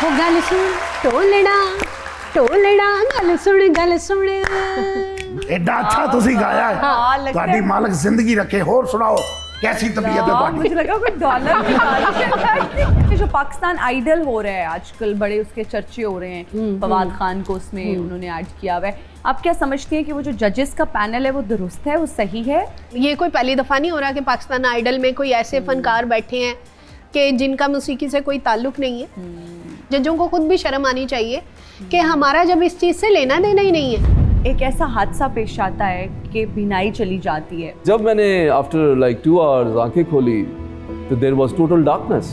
हो गल सुन टोलना गल सुन एडा अच्छा तुसी गाया है ਤੁਹਾਡੀ मालक जिंदगी रखे। होर सुनाओ कैसी तबीयत है ਤੁਹਾਡੀ? मुझे लगा कोई डॉलर निकाल जो पाकिस्तान आइडल हो रहा है आजकल, बड़े उसके चर्चे हो रहे हैं। फवाद खान को उसमें उन्होंने ऐड किया हुआ है। आप क्या समझती हैं कि वो जो जजेस का पैनल है वो दुरुस्त है, वो सही है? ये कोई पहली दफ़ा नहीं हो रहा कि पाकिस्तान आइडल में कोई ऐसे फनकार बैठे हैं कि जिनका मौसीकी से कोई ताल्लुक नहीं है। जजों को खुद भी शर्म आनी चाहिए कि हमारा जब इस चीज़ से लेना देना ही नहीं है। एक ऐसा हादसा पेश आता है कि बीनाई चली जाती है। जब मैंने आफ्टर लाइक 2 आवर्स आंखें खोली तो देयर वाज टोटल डार्कनेस।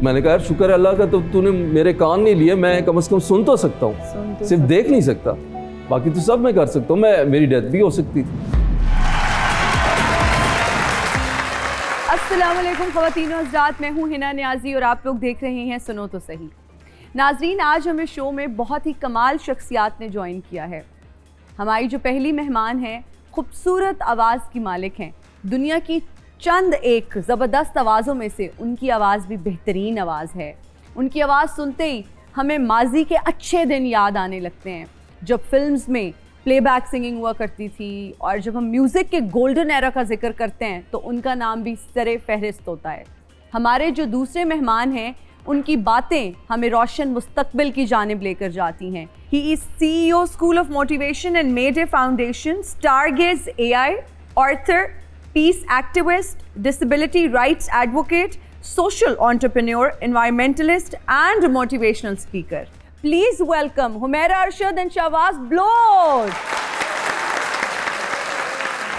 मैंने कहा यार शुक्र है अल्लाह का, तो तूने मेरे कान नहीं लिए, मैं कम से कम सुन तो सकता हूँ, सिर्फ देख नहीं सकता। बाकी तो सब मैं कर सकता हूँ, मेरी डेथ भी हो सकती थी। अस्सलाम वालेकुम ख़वातीन और हज़रात, मैं हूँ हिना नियाज़ी और आप लोग देख रहे हैं सुनो तो सही। नाज़रीन, आज हमें शो में बहुत ही कमाल शख्सियात ने ज्वाइन किया है। हमारी जो पहली मेहमान हैं खूबसूरत आवाज़ की मालिक हैं। दुनिया की चंद एक ज़बरदस्त आवाज़ों में से उनकी आवाज़ भी बेहतरीन आवाज़ है। उनकी आवाज़ सुनते ही हमें माजी के अच्छे दिन याद आने लगते हैं, जब फिल्म्स में प्लेबैक सिंगिंग हुआ करती थी। और जब हम म्यूज़िक के गोल्डन एरा का जिक्र करते हैं तो उनका नाम भी सरे फहरिस्त होता है। हमारे जो दूसरे मेहमान हैं उनकी बातें हमें रोशन मुस्तकबिल की जानिब लेकर जाती हैं। He is CEO school of motivation and Mayday foundation, Stargaze AI, author, peace activist, disability rights advocate, social entrepreneur, environmentalist and motivational speaker. Please welcome Humaira Arshad and Shahbaz Baloch.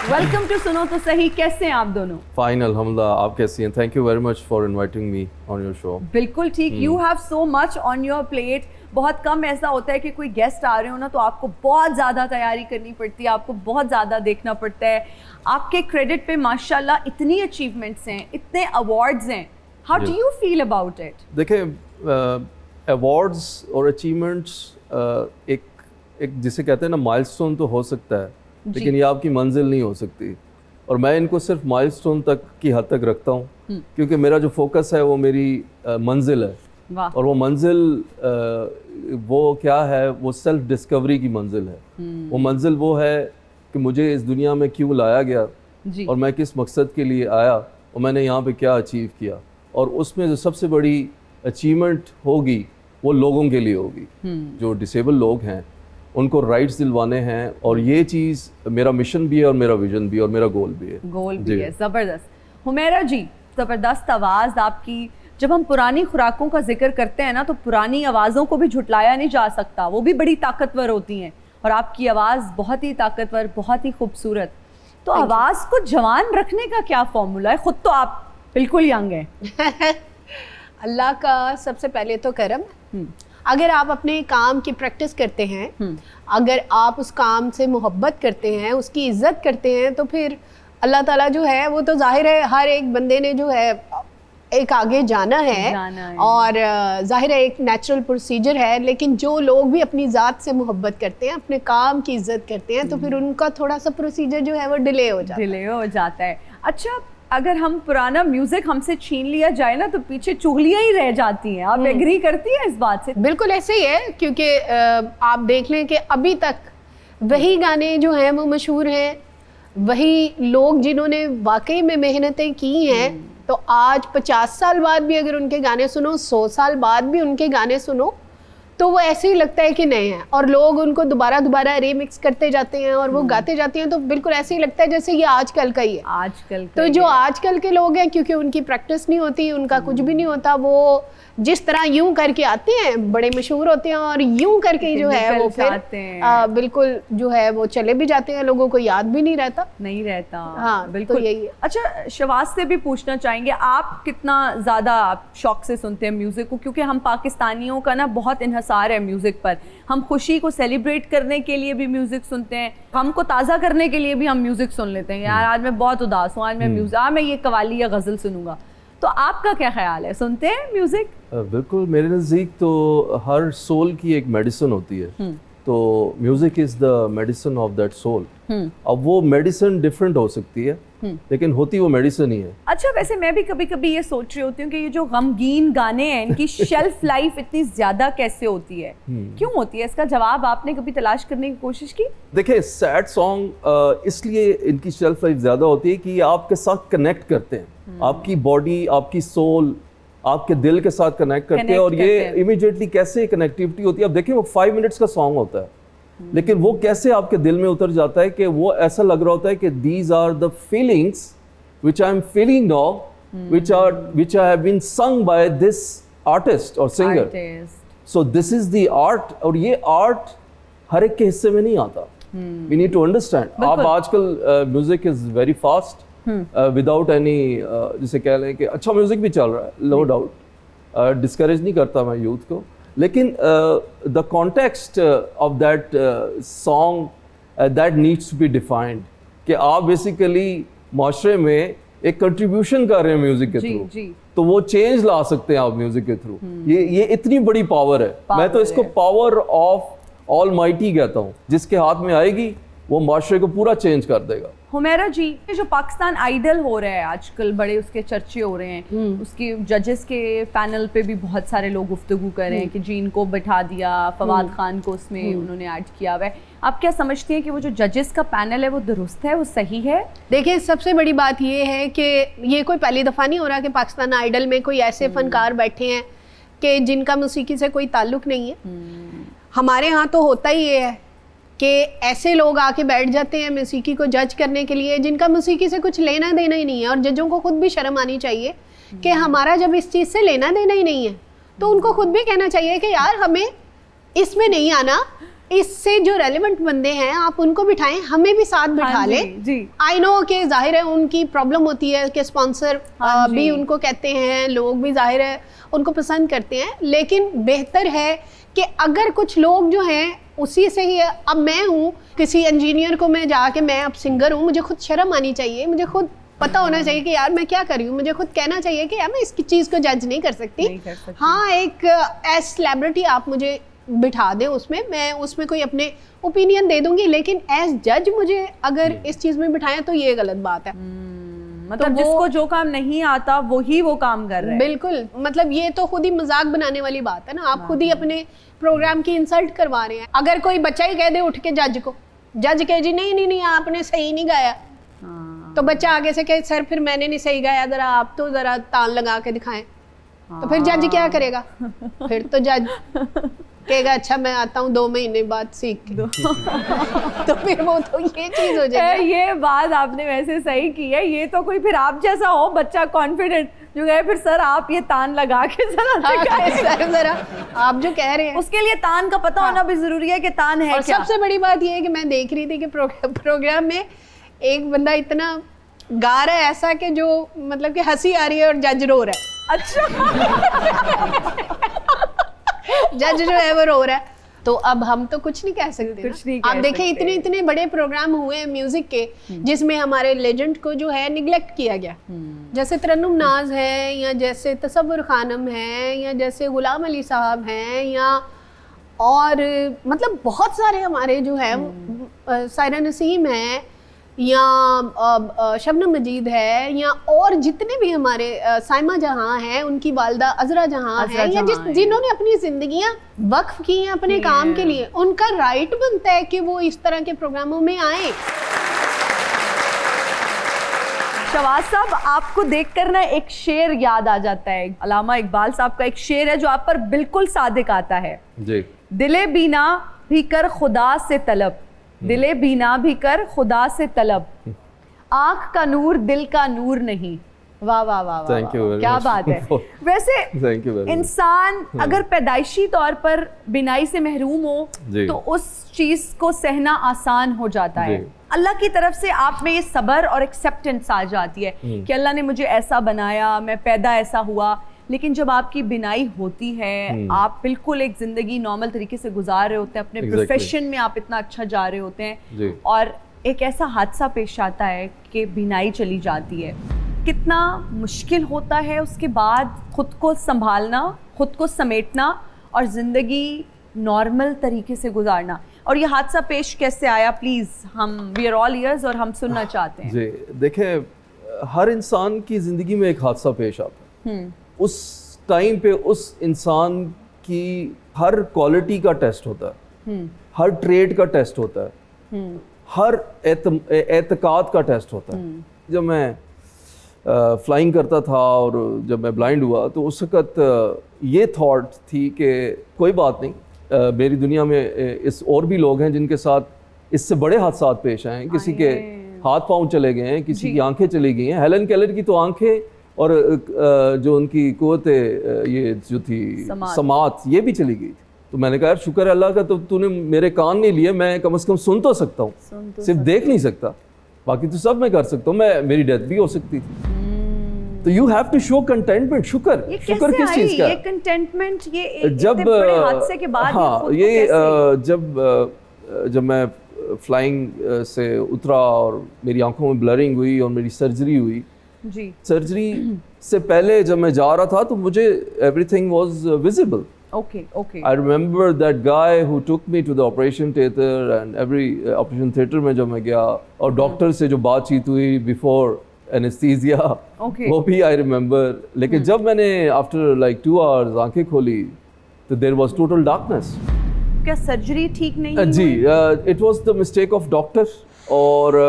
Welcome to Suno To सही। कैसे हैं आप दोनों? फाइन अल्हम्दुलिल्लाह, आप कैसी हैं? Thank you very much for inviting me on your show. बिल्कुल ठीक। You have so much on your plate. बहुत कम ऐसा होता है कि कोई गेस्ट आ रहे हो ना तो आपको बहुत ज़्यादा तैयारी करनी पड़ती है, आपको बहुत ज़्यादा देखना पड़ता है। आपके क्रेडिट पे माशाल्लाह इतनी अचीवमेंट्स हैं, इतने अवार्ड्स हैं। How do you feel about it? देखिए, अवार्ड्स और अचीवमेंट्स एक जिसे कहते हैं ना माइलस्टोन तो हो सकता है, लेकिन ये आपकी मंजिल नहीं हो सकती। और मैं इनको सिर्फ माइलस्टोन तक की हद तक रखता हूँ, क्योंकि मेरा जो फोकस है वो मेरी मंजिल है। और वो मंजिल वो क्या है? वो सेल्फ डिस्कवरी की मंजिल है। वो मंजिल वो है कि मुझे इस दुनिया में क्यों लाया गया और मैं किस मकसद के लिए आया और मैंने यहाँ पे क्या अचीव किया। और उसमें जो सबसे बड़ी अचीवमेंट होगी वो लोगों के लिए होगी, जो डिसेबल लोग हैं उनको राइट्स दिलवाने हैं। और ये चीज़ मेरा मिशन भी है और मेरा विजन भी है और मेरा गोल भी है। ज़बरदस्त। हुमैरा जी, ज़बरदस्त आवाज़ आपकी। जब हम पुरानी खुराकों का जिक्र करते हैं ना तो पुरानी आवाज़ों को भी झुटलाया नहीं जा सकता, वो भी बड़ी ताकतवर होती हैं। और आपकी आवाज़ बहुत ही ताकतवर, बहुत ही खूबसूरत। तो आवाज़ को जवान रखने का क्या फॉर्मूला है? ख़ुद तो आप बिल्कुल यंग हैं। अल्लाह का सबसे पहले तो करम। अगर आप अपने काम की प्रैक्टिस करते हैं, अगर आप उस काम से मोहब्बत करते हैं, उसकी इज्जत करते हैं, तो फिर अल्लाह ताला जो है वो तो जाहिर है हर एक बंदे ने जो है एक आगे जाना है। और जाहिर है एक नेचुरल प्रोसीजर है। लेकिन जो लोग भी अपनी ज़ात से मोहब्बत करते हैं, अपने काम की इज्जत करते हैं, तो फिर उनका थोड़ा सा प्रोसीजर जो है वो डिले हो जाता है। अच्छा, अगर हम पुराना म्यूजिक हमसे छीन लिया जाए ना तो पीछे चुगलियां ही रह जाती हैं। आप एग्री करती हैं इस बात से? बिल्कुल ऐसे ही है, क्योंकि आप देख लें कि अभी तक वही गाने जो हैं वो मशहूर हैं, वही लोग जिन्होंने वाकई में मेहनतें की हैं। तो आज 50 साल बाद भी अगर उनके गाने सुनो, 100 साल बाद भी उनके गाने सुनो, तो वो ऐसे ही लगता है कि नए हैं। और लोग उनको दोबारा रीमिक्स करते जाते हैं और वो गाते जाते हैं, तो बिल्कुल ऐसे ही लगता है जैसे ये आजकल का ही है। तो जो आजकल के लोग हैं, क्योंकि उनकी प्रैक्टिस नहीं होती, उनका कुछ भी नहीं होता, वो जिस तरह यूं करके आते हैं बड़े मशहूर होते हैं और यूं करके ही जो है वो फिर बिल्कुल जो है वो चले भी जाते हैं, लोगों को याद भी नहीं रहता। हाँ, बिल्कुल तो यही है। अच्छा, शहबाज से भी पूछना चाहेंगे, आप कितना ज़्यादा शौक से सुनते हैं म्यूज़िक को? क्योंकि हम पाकिस्तानियों का ना बहुत इन्हसार है म्यूज़िक पर। हम खुशी को सेलिब्रेट करने के लिए भी म्यूज़िक सुनते हैं, हमको ताज़ा करने के लिए भी हम म्यूज़िक सुन लेते हैं। यार आज मैं बहुत उदास हूँ, आज मैं ये कवाली या गज़ल सुनूंगा। तो आपका क्या ख्याल है, सुनते हैं म्यूजिक? बिल्कुल, मेरे नज़दीक तो हर सोल की एक मेडिसिन होती है। तो music is the medicine of that soul. अब वो मेडिसिन डिफरेंट हो सकती है, लेकिन होती वो मेडिसिन ही है। अच्छा, वैसे मैं भी कभी कभी ये सोच रही होती हूँ कि ये जो गमगीन गाने हैं इनकी शेल्फ लाइफ इतनी ज्यादा कैसे होती है, क्यों होती है? इसका जवाब आपने कभी तलाश करने की कोशिश की? देखिए, सैड सॉन्ग इसलिए इनकी शेल्फ लाइफ ज़्यादा होती है कि ये आपके साथ कनेक्ट करते हैं, आपकी बॉडी, आपकी सोल, आपके दिल के साथ कनेक्ट करते हैं। और ये इमीडिएटली कैसे कनेक्टिविटी होती है, अब देखिए वो 5 मिनट्स का सॉन्ग होता है, लेकिन वो कैसे आपके दिल में उतर जाता है कि वो ऐसा लग रहा होता है कि these are the feelings which I am feeling now, which I have been sung by this artist और singer. So this is the art, और ये आर्ट हर एक के हिस्से में नहीं आता। We need to understand. आप आजकल music is very fast, without any, जिसे कह लें कि अच्छा म्यूजिक भी चल रहा है, नो डाउट, डिस्करेज नहीं करता मैं यूथ को, लेकिन the context of that song that needs to be defined, कि आप बेसिकली माशरे में एक कंट्रीब्यूशन कर रहे हैं म्यूजिक के थ्रू, तो वो चेंज ला सकते हैं आप म्यूजिक के थ्रू। ये इतनी बड़ी पावर है, मैं तो इसको पावर ऑफ ऑलमाइटी कहता हूँ, जिसके हाथ में आएगी वो माशरे को पूरा चेंज कर देगा। हुमैरा जी, ये जो पाकिस्तान आइडल हो रहा है आजकल, बड़े उसके चर्चे हो रहे हैं, उसके जजेस के पैनल पे भी बहुत सारे लोग गुफ्तगू कर रहे हैं कि जी इनको बैठा दिया, फवाद खान को उसमें उन्होंने ऐड किया हुआ है। आप क्या समझती हैं कि वो जो जजेस का पैनल है वो दुरुस्त है, वो सही है? देखिए, सबसे बड़ी बात ये है कि ये कोई पहली दफ़ा नहीं हो रहा कि पाकिस्तान आइडल में कोई ऐसे फनकार बैठे हैं कि जिनका मौसीकी से कोई ताल्लुक नहीं है। हमारे यहाँ तो होता ही ये है कि ऐसे लोग आके बैठ जाते हैं मौसीकी को जज करने के लिए जिनका मौसीकी से कुछ लेना देना ही नहीं है। और जजों को खुद भी शर्म आनी चाहिए कि हमारा जब इस चीज़ से लेना देना ही नहीं है तो उनको खुद भी कहना चाहिए कि यार हमें इसमें नहीं आना, इससे जो रेलेवेंट बंदे हैं आप उनको बिठाएं, हमें भी साथ बिठा लें। आई नो कि जाहिर है उनकी प्रॉब्लम होती है कि स्पॉन्सर भी उनको कहते हैं, लोग भी जाहिर है उनको पसंद करते हैं, लेकिन बेहतर है कि अगर कुछ लोग जो हैं उसी से ही, अब मैं हूँ किसी इंजीनियर को मैं जाके, मैं अब सिंगर हूँ, मुझे खुद शर्म आनी चाहिए, मुझे खुद पता होना चाहिए कि यार मैं क्या कर रही हूँ, मुझे खुद कहना चाहिए कि यार मैं इसकी चीज़ को जज नहीं कर सकती। हाँ, एक एज सेलिब्रिटी आप मुझे बिठा दें उसमें, मैं उसमें कोई अपने ओपिनियन दे दूंगी, लेकिन एज जज मुझे अगर इस चीज़ में बिठाएं तो ये गलत बात है। मतलब तो जिसको जो काम नहीं आता वही वो काम कर रहे हैं। बिल्कुल, मतलब ये तो खुद ही मजाक बनाने वाली बात है ना, आप खुद ही अपने प्रोग्राम की इंसल्ट करवा रहे हैं। अगर कोई बच्चा ही कह दे उठ के जज को, जज कहे जी नहीं नहीं नहीं आपने सही नहीं गाया, तो बच्चा आगे से कहे सर फिर मैंने नहीं सही गाया, जरा आप तो जरा ताल लगा के दिखाएं, तो फिर जज क्या करेगा? फिर तो जज कहेगा अच्छा मैं आता हूँ 2 महीने बाद सीख के तो फिर वो तो ये चीज हो जाएगी। ये बात आपने वैसे सही की है। ये तो कोई फिर आप जैसा हो बच्चा कॉन्फिडेंट जो कहे फिर सर आप ये तान लगा के जरा आप जो कह रहे हैं उसके लिए तान का पता होना भी जरूरी है कि तान है और क्या। सबसे बड़ी बात ये है कि मैं देख रही थी कि प्रोग्राम में एक बंदा इतना गा रहा है ऐसा कि जो मतलब कि हंसी आ रही है और जज रो रहा है। अच्छा जज जो है वो रो रहा है, तो अब हम तो कुछ नहीं कह सकते। कुछ नहीं आप देखें इतने इतने बड़े प्रोग्राम हुए हैं म्यूजिक के जिसमें हमारे लेजेंड को जो है निगलेक्ट किया गया, जैसे तरन्नुम नाज है या जैसे तसव्वुर खानम है या जैसे गुलाम अली साहब हैं या और मतलब बहुत सारे हमारे जो है सायरा नसीम है या शबनम मजीद है या और जितने भी हमारे साइमा जहां हैं, उनकी वालदा अजरा जहां है या जिन्होंने अपनी जिंदगियां वक्फ की हैं अपने काम के लिए, उनका राइट बनता है कि वो इस तरह के प्रोग्रामों में आए। शहबाज साहब, आपको देखकर ना एक शेर याद आ जाता है, अल्लामा इकबाल साहब का एक शेर है जो आप पर बिल्कुल सादिक आता है जी। दिले बीना भी कर खुदा से तलब, दिले बीना भी कर खुदा से तलब, आंख का नूर दिल का नूर नहीं। वाह वाह वाह वाह, क्या बात है। वैसे इंसान अगर पैदाइशी तौर पर बिनाई से महरूम हो तो उस चीज को सहना आसान हो जाता है। अल्लाह की तरफ से आप में ये सब्र और एक्सेप्टेंस आ जाती है कि अल्लाह ने मुझे ऐसा बनाया, मैं पैदा ऐसा हुआ। लेकिन जब आपकी बिनाई होती है, आप बिल्कुल एक जिंदगी नॉर्मल तरीके से गुजार रहे होते हैं, अपने प्रोफेशन में आप इतना अच्छा जा रहे होते हैं और एक ऐसा हादसा पेश आता है कि बिनाई चली जाती है, कितना मुश्किल होता है उसके बाद खुद को संभालना, खुद को समेटना और जिंदगी नॉर्मल तरीके से गुजारना। और ये हादसा पेश कैसे आया, प्लीज हम वी आर ऑल ईयर्स और हम सुनना चाहते हैं। जी देखिए, हर इंसान की ज़िंदगी में एक हादसा पेश आता है। उस टाइम पे उस इंसान की हर क्वालिटी का टेस्ट होता है, हर ट्रेड का टेस्ट होता है, हर एतकाद का टेस्ट होता है। जब मैं फ्लाइंग करता था और जब मैं ब्लाइंड हुआ तो उस वक़्त ये थॉट थी कि कोई बात नहीं, मेरी दुनिया में इस और भी लोग हैं जिनके साथ इससे बड़े हादसा पेश आए हैं। किसी के हाथ पांव चले गए हैं, किसी की आंखें चली गई हैं। हेलन केलर की तो आंखें और जो उनकी कुव्वत ये जो थी समात, ये भी चली गई थी। तो मैंने कहा यार शुक्र है अल्लाह का, तो तूने मेरे कान नहीं लिए, मैं कम से कम सुन तो सकता हूँ, सिर्फ देख नहीं सकता, बाकी तो सब मैं कर सकता हूँ। मेरी डेथ भी हो सकती थी। तो you have to show contentment. शुक्र किस चीज़ का? ये कंटेंटमेंट, ये इतने बड़े हादसे के बाद हाँ, ये जब मैं फ्लाइंग से उतरा और मेरी आंखों में ब्लरिंग हुई और मेरी सर्जरी हुई जी, सर्जरी से पहले जब मैं जा रहा था तो मुझे everything was visible. Okay. I remember that guy who took me to the operation theater and every operation theater में जब मैं गया और डॉक्टर से जो बातचीत हुई before anesthesia, वो भी I remember। लेकिन जब मैंने after like 2 hours आंखें खोली तो there was total darkness। क्या सर्जरी ठीक नहीं जी, it was the mistake of doctor। और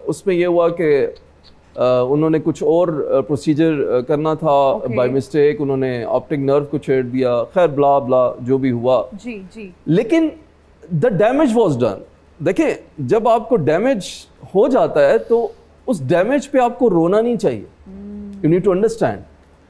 उसमें ये हुआ कि उन्होंने कुछ और प्रोसीजर करना था, बाय मिस्टेक उन्होंने ऑप्टिक नर्व को छेड़ दिया, खैर ब्ला ब्ला जो भी हुआ जी। लेकिन द डैमेज वाज डन। देखें, जब आपको डैमेज हो जाता है तो उस डैमेज पे आपको रोना नहीं चाहिए। You need to understand,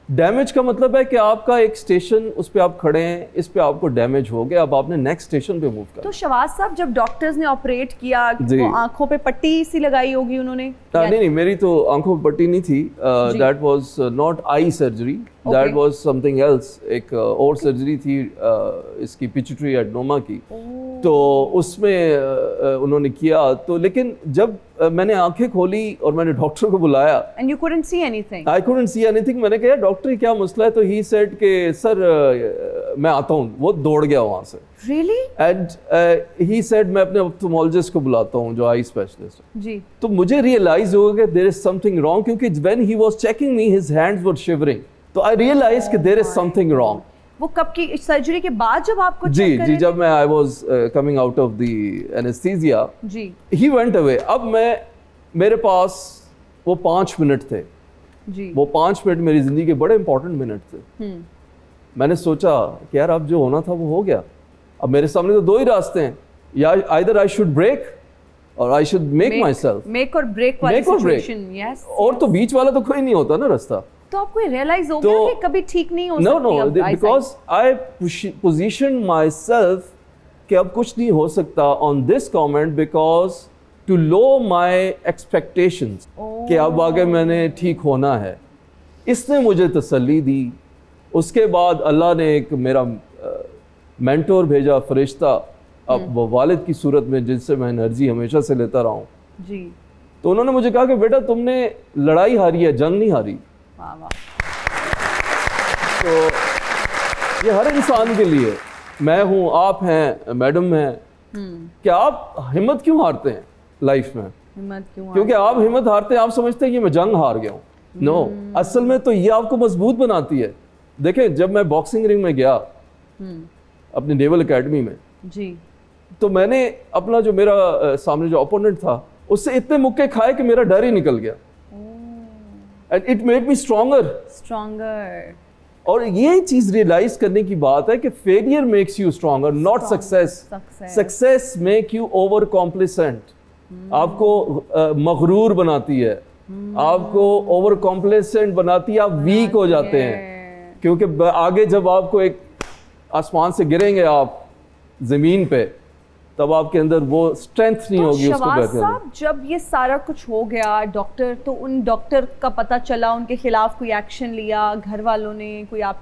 damage का मतलब है कि आपका एक स्टेशन, उस पे आप खड़े हैं, इस पे आपको डैमेज हो गया, अब आपने नेक्स्ट स्टेशन पे मूव करना। तो शहबाज साहब, जब डॉक्टर्स ने ऑपरेट किया, वो आंखों पे पट्टी सी लगाई होगी उन्होंने? नहीं, मेरी तो आंखों पे पट्टी नहीं थी। That was not eye surgery, that was something else. एक और सर्जरी थी इसकी पिट्यूटरी एडेनोमा की, तो उसमें उन्होंने किया। तो लेकिन जब मैंने आंखें खोली और मैंने डॉक्टर को बुलाया, and you couldn't see anything? I couldn't see anything. मैंने कहा डॉक्टर क्या मसला है? तो ही सेड कि सर मैं आता हूँ। वो दौड़ गया वहाँ से। Really? एंड ही सेड मैं अपने ऑप्थेल्मोलॉजिस्ट को बुलाता हूँ जो आई स्पेशलिस्ट है। जी। तो मुझे रियलाइज हो गया कि देयर इज समथिंग रॉन्ग, क्योंकि when he was checking me his hands were shivering. तो आई रियलाइज कि देयर इज समथिंग रॉन्ग। वो कब की सर्जरी के बाद जब आपको चेक करें? जी, जब मैं I was coming out of the anaesthesia, जी, ही वेंट अवे। अब मेरे पास वो 5 मिनट थे जी। वो 5 मिनट मेरी जिंदगी के बड़े इंपॉर्टेंट मिनट थे। मैंने सोचा कि यार अब जो होना था वो हो गया। अब मेरे सामने तो 2 ही रास्ते हैं, या आइदर आई शुड ब्रेक और I should make my self. Make और ब्रेक वाली सिचुएशन। यस। और तो बीच वाला तो कोई नहीं होता ना रास्ता। तो आपको रियलाइज हो गया कि कभी ठीक नहीं हो सकती? No, because I position myself कि अब कुछ नहीं हो सकता on this comment, because to low my expectations कि अब आगे मैंने ठीक होना है। इसने मुझे तसल्ली दी। उसके बाद अल्लाह ने एक मेरा मेंटोर भेजा, फरिश्ता, अब वो वालिद की सूरत में, जिनसे मैं एनर्जी हमेशा से लेता रहा हूँ जी। तो उन्होंने मुझे कहा कि बेटा तुमने लड़ाई हारी है, जंग नहीं हारी। वाह वाह। तो ये हर इंसान के लिए, मैं हूँ, आप हैं, मैडम हैं, कि आप हिम्मत क्यों हारते हैं लाइफ में? हिम्मत क्यों? क्योंकि आप हिम्मत हारते हैं, आप समझते हैं कि मैं जंग हार गया हूँ। नो, असल में तो ये आपको मजबूत बनाती है। देखें, जब मैं बॉक्सिंग रिंग में गया अपनी नेवल एकेडमी में जी, तो मैंने अपना जो मेरा सामने जो ओपोनेंट था उससे इतने मुक्के खाए कि मेरा डर ही निकल गया। And it made me stronger. और ये चीज रियलाइज करने की बात है कि failure makes you stronger, not success. Success make you over कॉम्प्लिसेंट, आपको मगरूर बनाती है, आपको ओवर कॉम्प्लिसेंट बनाती है, आप वीक हो जाते हैं। क्योंकि आगे जब आपको एक आसमान से गिरेंगे आप जमीन पे, तब आपके अंदर वो स्ट्रेंथ नहीं होगी उसको बेहतर। साहब, जब ये सारा कुछ हो गया, डॉक्टर, तो उन डॉक्टर का पता चला, उनके खिलाफ कोई एक्शन लिया घर वालों ने? कोई आप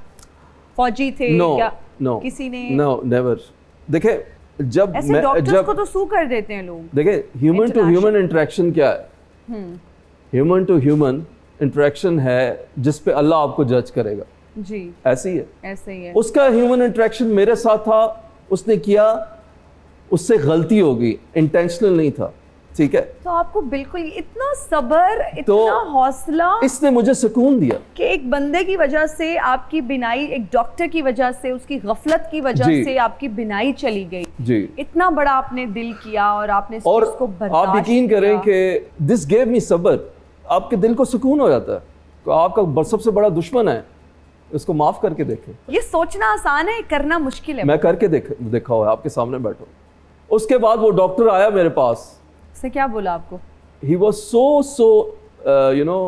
फौजी थे क्या? किसी ने? No, never. देखे, जब ऐसे डॉक्टर्स को तो सू कर देते हैं लोग। देखे, ह्यूमन टू ह्यूमन इंटरेक्शन क्या है? ह्यूमन टू ह्यूमन इंटरेक्शन है जिस पे अल्लाह आपको जज करेगा। जी, ऐसे ही है, ऐसे ही है। उसका ह्यूमन इंटरेक्शन मेरे साथ था, उसने किया, उससे गलती हो गई, इंटेंशनल नहीं था। ठीक है। तो आपको बिल्कुल इतना सब्र, तो इतना हौसला, इसने मुझे सुकून दिया कि एक बंदे की वजह से आपकी बिनाई, एक डॉक्टर की वजह से, उसकी गफलत की वजह जी। से आपकी बिनाई चली गई। जी। इतना बड़ा आपने दिल किया और आपने इस और चीज़ को आप बर्दाश्त यकीन करें किया। कि दिस गेव मी सब्र, आपके दिल को सुकून हो जाता है। तो आपका सबसे बड़ा दुश्मन है, उसको माफ करके देखें। ये सोचना आसान है, करना मुश्किल है। मैं करके देखा हुआ है, आपके सामने बैठो। उसके बाद वो डॉक्टर आया मेरे पास, उसने क्या बोला आपको? He was so you know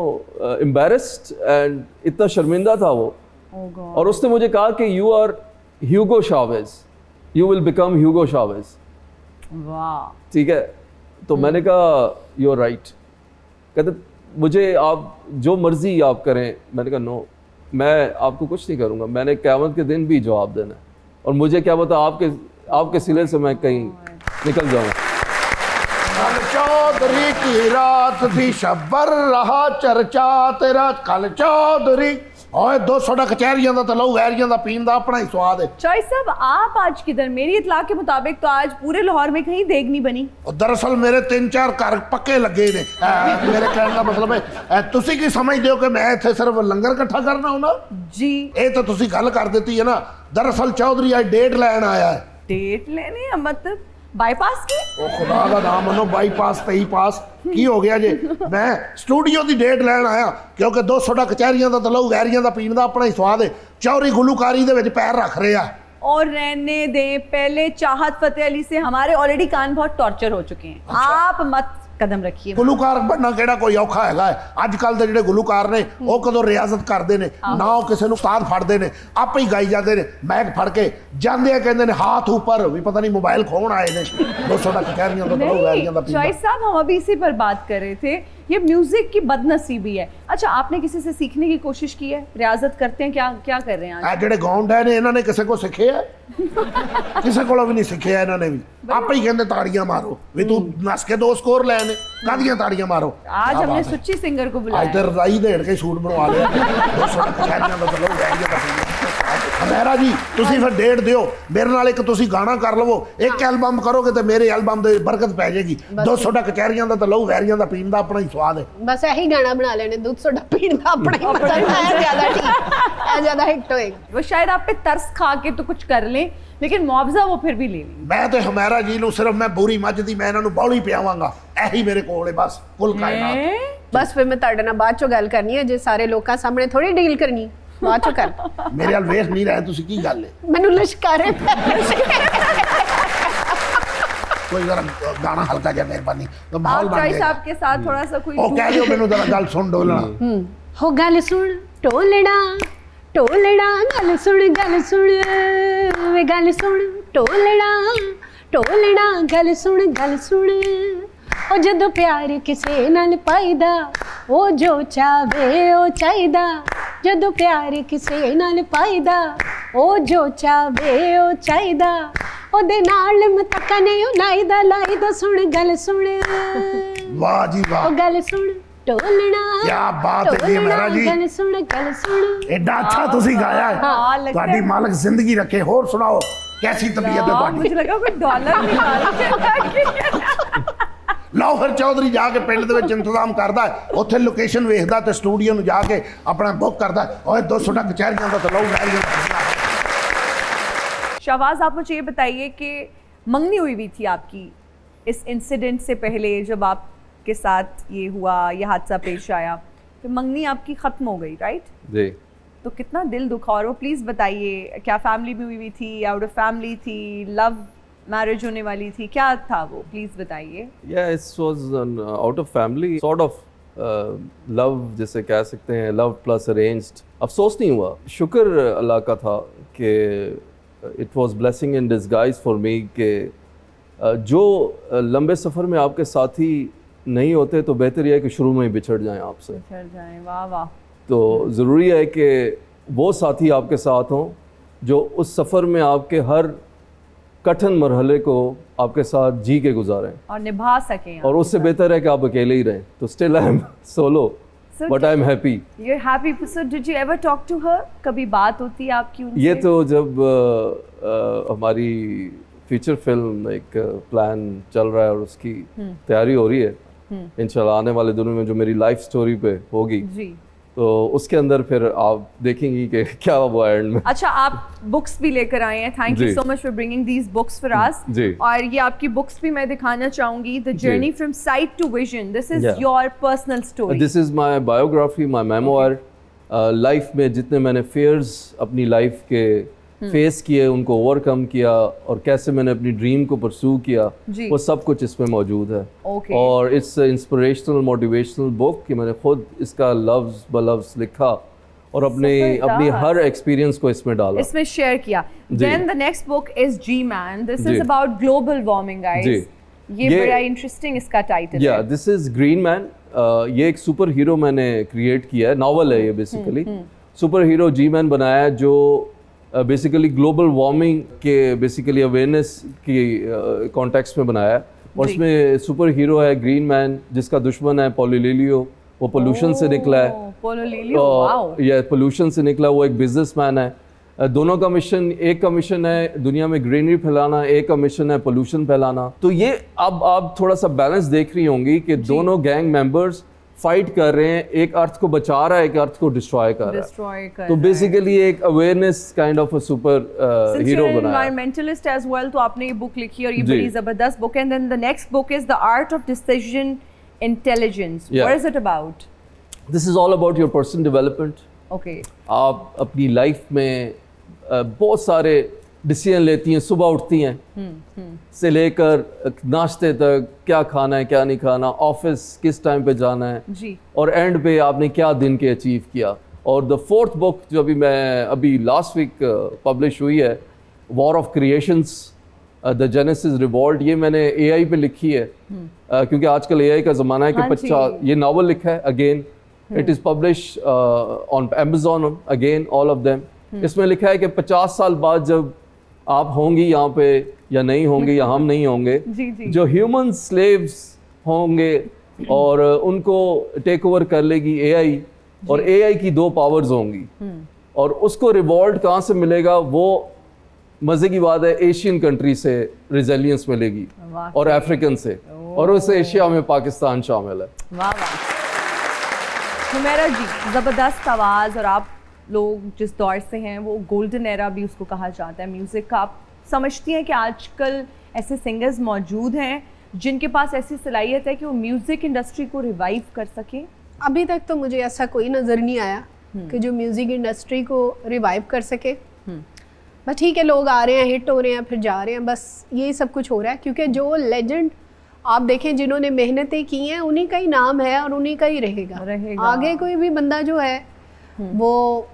embarrassed and इतना शर्मिंदा था वो। Oh God. और उसने मुझे कहा कि you are Hugo Chavez, you will become Hugo Chavez. वाह। ठीक है। तो मैंने कहा यू आर राइट। कहते मुझे आप जो मर्जी आप करें। मैंने कहा नो, मैं आपको कुछ नहीं करूँगा, मैंने क़यामत के दिन भी जवाब देना है। और मुझे क्या पता आपके सिले से मैं कहीं निकल जाऊँ। कल चौधरी की रात थी, शब्बर रहा चर्चा तेरा। कल चौधरी ओए 200 कचहरियां दा ते लहू वैरियां दा पीन दा अपना ही स्वाद है। चॉइस साहब, आप आज किधर? मेरी इतला के मुताबिक तो आज पूरे लाहौर में कहीं देग नहीं बनी। और दरअसल मेरे 3-4 घर पक्के लगे ने। मेरे कहने का मतलब है तुसी की समझदे हो कि मैं इत्थे सिर्फ लंगर इकट्ठा करना हूं ना जी। ये तो तुसी गल कर देती है ना। दरअसल चौधरी आज डेट लैन आया है। डेट लेने या मतलब बाईपास की? ओ खुदा दा नाम मनो, बाईपास ते ही पास की हो गया जे। मैं स्टूडियो दी डेट लैन आया क्योंकि 200 कचहरियां दा ते लहू वैरियां दा पीन दा अपना ही स्वाद है। चौधरी गुलूकारी दे विच पैर रख रहे आ। और रहने दें, पहले चाहत फतेह अली से हमारे ऑलरेडी कान बहुत टॉर्चर हो चुके हैं। आप मत कदम रखिए। गुलूकार बनना केड़ा कोई औखा हैगा है। अजकल दे जिहड़े गुलूकार ने वो कदों रियाजत करते ने ना, वो किसी नूं उस्ताद फड़दे ने, आपे ही गाई जाते ने। मैक फड़ के जांदे आ कहंदे ने हाथ ऊपर, भी पता नहीं मोबाइल खोण आए ने। 200 कचहरियां तो बड़ो वैरियां दा पींदा। चॉइस साहब, हम अभी इसी पर बात कर रहे थे, ये म्यूजिक की बदनसीबी है। अच्छा, आपने किसी से सीखने की कोशिश की है? रियाजत करते हैं? क्या कर रहे हैं आज? जिहड़े गाउंड है ने, इन्हां ने किसी को सीखे है? किसी कोलों भी नहीं सीखे इन्हां ने भी। आपे ही कहंदे ताड़ियां मारो, भी तू नस के 2 स्कोर ले ने, कादियां ताड़ियां मारो। आज हमने सुच्ची सिंगर को आज बुलाया। ते रजाई देड़ के सूट बनवा लिया। 200 कचहरियां दा चलो वैरियां दा पींदा। हमेरा जी तुसी फिर डेट दियो मेरे नाल, एक तुसी गाना कर लवो, एक एल्बम करोगे तो मेरे एल्बम दे बरकत पै जाएगी। 200 कचहरियां दा ते लहू वैरियां दा पीन दा अपना ही स्वाद है। बस यही गाना बना लेने, दूध सोडा पीण दा अपना ही मजा है। ज्यादा ठीक है, ज्यादा हिट होएगा। वो शायद आप पे तरस खा के तो कुछ कर लें, लेकिन मुआवजा वो फिर भी ले लें। मैं तो हमेरा जी नूं सिर्फ मैं बुरी मੱਝ दी मैं इन्हां नूं बौली पियावांगा, यही मेरे कोल है बस कुल कायनात। बस फिर मैं ਤੁਹਾਡੇ ਨਾਲ ਬਾਅਦ ਚੋਂ ਗੱਲ ਕਰਨੀ ਹੈ, ਜੇ ਸਾਰੇ ਲੋਕਾਂ ਸਾਹਮਣੇ ਥੋੜੀ ਡੀਲ ਕਰਨੀ, ਬਾਅਦ ਚੋਂ ਕਰ। मेरे हाल वेख नहीं रहे तुसी की गल है। ਮੈਨੂੰ ਲਸ਼ਕਾਰੇ ਪੈ कोई जरा गाना हल्का जा मेहरबानी तो माहौल आप बन चॉइस जाएगा। आपके साथ थोड़ा सा कोई ओ कह दियो मैनू जरा गल सुन डोलना। हो गल सुन ढोलड़ा ढोलड़ा, गल सुन वे गल सुन ढोलड़ा ढोलड़ा, गल सुन ओ जदों प्यार किसे नाल पाईदा, ओ जो चावे ओ चाहीदा। जदों प्यार किसे नाल पाईदा, ओ जो चावे ओ चाहीदा। ओदे नाल मतका नहीं लाईदा सुन गल सुन। वाह जी वाह, ओ गल सुन ढोलना, क्या बात है जी मेरा जी। गल सुन। एडा अच्छा तुसी गाया है। हाँ, लगता ਤੁਹਾਡੀ है। मालिक जिंदगी रखे। होर सुनाओ कैसी तबीयत है हाँ, ਤੁਹਾਡੀ? मुझे लगा कोई डॉलर निकाल ਲਓ ਫਿਰ ਚੌਧਰੀ ਜਾ ਕੇ ਪਿੰਡ ਦੇ ਵਿੱਚ ਇੰਤਜ਼ਾਮ ਕਰਦਾ, ਉੱਥੇ ਲੋਕੇਸ਼ਨ ਵੇਖਦਾ ਤੇ ਸਟੂਡੀਓ ਨੂੰ ਜਾ ਕੇ ਆਪਣਾ ਬੁੱਕ ਕਰਦਾ। ਓਏ 200 ਕਚਹਿਰੀਆਂ ਦਾ ਤਾਂ ਲਓ ਵੈਰੀਆਂ। शहबाज, आप मुझे ये बताइए कि मंगनी हुई भी थी आपकी इस इंसिडेंट से पहले, जब आपके साथ ये हुआ, ये हादसा पेश आया, तो मंगनी आपकी ख़त्म हो गई, राइट? जी। तो कितना दिल दुखा। और वो प्लीज़ बताइए, क्या फैमिली में हुई थी, आउट ऑफ फैमिली थी, लव मैरिज होने वाली थी, क्या था वो? प्लीज़ बताइए। Yeah, it was out of family, sort of love जिसे कह सकते हैं, love plus arranged। अफसोस नहीं हुआ, शुक्र अल्लाह का था कि it was blessing in disguise for me कि जो लंबे सफ़र में आपके साथी नहीं होते तो बेहतर यह है कि शुरू में ही बिछड़ जाएं आपसे। बिछड़ जाएं, वाह वाह। तो ज़रूरी है कि वो साथी आपके साथ हों जो उस सफ़र में आपके हर कठिन मरहले को आपके साथ जी के गुजारें और निभा सकें। और उससे बेहतर है कि आप अकेले ही रहें। तो still I am solo but I am happy. You're happy. So did you ever talk to her? कभी बात होती है आपकी उनसे? ये तो जब हमारी फीचर फिल्म एक प्लान चल रहा है और उसकी तैयारी हो रही है इंशाल्लाह आने वाले दिनों में, जो मेरी लाइफ स्टोरी पे होगी जी। तो उसके अंदर फिर आप देखेंगी कि क्या हुआ एंड में। अच्छा, आप बुक्स भी लेकर आए हैं, थैंक यू जी। So much for bringing these books for us. जी। और ये आपकी बुक्स भी मैं दिखाना चाहूंगी, the journey from sight to vision, this is Yeah. Your personal story. This is my biography, my memoir. Life में जितने मैंने फेयर्स अपनी लाइफ के फेस किए, उनको ओवरकम किया और कैसे मैंने अपनी ड्रीम को परस्यू किया, जी। वो सब कुछ इसमें मौजूद है। Okay. और इट्स इंस्पिरेशनल मोटिवेशनल बुक कि मैंने खुद इसका लफ्ज़ बलफ्ज़ लिखा और जबरदस्त। अपनी हर एक्सपीरियंस को इसमें डाला। इसमें शेयर किया। जी। Then the next book is जी मैन, दिस जी। Is about global warming guys. जी। ये ये- बड़ा इंटरेस्टिंग इसका टाइटल या है। This is green man. ये एक सुपर हीरो मैंने क्रिएट किया है, नॉवल है ये बेसिकली। सुपर हीरो जी मैन बनाया है जो बेसिकली ग्लोबल वार्मिंग के बेसिकली अवेयरनेस की कॉन्टेक्स्ट में बनाया है। और जी। इसमें सुपर हीरो है ग्रीन मैन जिसका दुश्मन है पोलिलियो, वो पोल्यूशन से निकला है। पोलिलियो, वाओ। ये पोल्यूशन से निकला, वो एक बिजनेसमैन है। दोनों का मिशन, एक का मिशन है दुनिया में ग्रीनरी फैलाना, एक का मिशन है पोल्यूशन फैलाना। तो ये अब आप थोड़ा सा बैलेंस देख रही होंगी कि दोनों गैंग मेंबर्स फाइट कर रहे हैं, एक अर्थ को बचा रहा है, एक अर्थ को डिस्ट्रॉय कर रहा है। डिस्ट्रॉय कर तो बेसिकली एक awareness kind of a super hero बनाया है। एनवायरमेंटलिस्ट एज वेल, तो आपने ये बुक लिखी और ये जी। बड़ी जबरदस्त बुक है। And then the next book is the art of decision intelligence, Yeah. What is it about? This is all about your personal development. Okay. आप अपनी लाइफ में बहुत सारे डिसीजन लेती हैं, सुबह उठती हैं से लेकर नाश्ते तक, क्या खाना है क्या नहीं खाना, ऑफिस किस टाइम पे जाना है, जी। और एंड पे आपने क्या दिन के अचीव किया। और द फोर्थ बुक जो अभी लास्ट वीक पब्लिश हुई है, war of creations the genesis revolt, ये मैंने एआई पे लिखी है क्योंकि आजकल एआई का ज़माना है कि हाँ जी। 50 ये नावल लिखा है again, it is publish on Amazon again all of them. इसमें लिखा है कि 50 साल बाद जब आप होंगी यहाँ पे या नहीं होंगे या हम नहीं होंगे, जी, जी। जो ह्यूमन स्लेव्स होंगे और उनको टेक ओवर कर लेगी एआई, और एआई की 2 पावर्स होंगी और उसको रिवॉल्ट कहाँ से मिलेगा, वो मज़े की बात है एशियन कंट्री से रिजेलियंस मिलेगी वाह। और अफ्रीकन से, और उस एशिया में पाकिस्तान शामिल है। वाह वाह। हुमैरा जी, ज़बरदस्त आवाज़, और आप लोग जिस दौर से हैं वो गोल्डन एरा भी उसको कहा जाता है म्यूज़िक का। आप समझती हैं कि आजकल ऐसे सिंगर्स मौजूद हैं जिनके पास ऐसी सलाहियत है कि वो म्यूज़िक इंडस्ट्री को रिवाइव कर सके? अभी तक तो मुझे ऐसा कोई नज़र नहीं आया कि जो म्यूज़िक इंडस्ट्री को रिवाइव कर सके। बस ठीक है, लोग आ रहे हैं, हिट हो रहे हैं, फिर जा रहे हैं, बस यही सब कुछ हो रहा है। क्योंकि जो लेजेंड आप देखें जिन्होंने मेहनतें की हैं, उन्हीं का ही नाम है और उन्हीं का ही रहेगा। आगे कोई भी बंदा जो है वो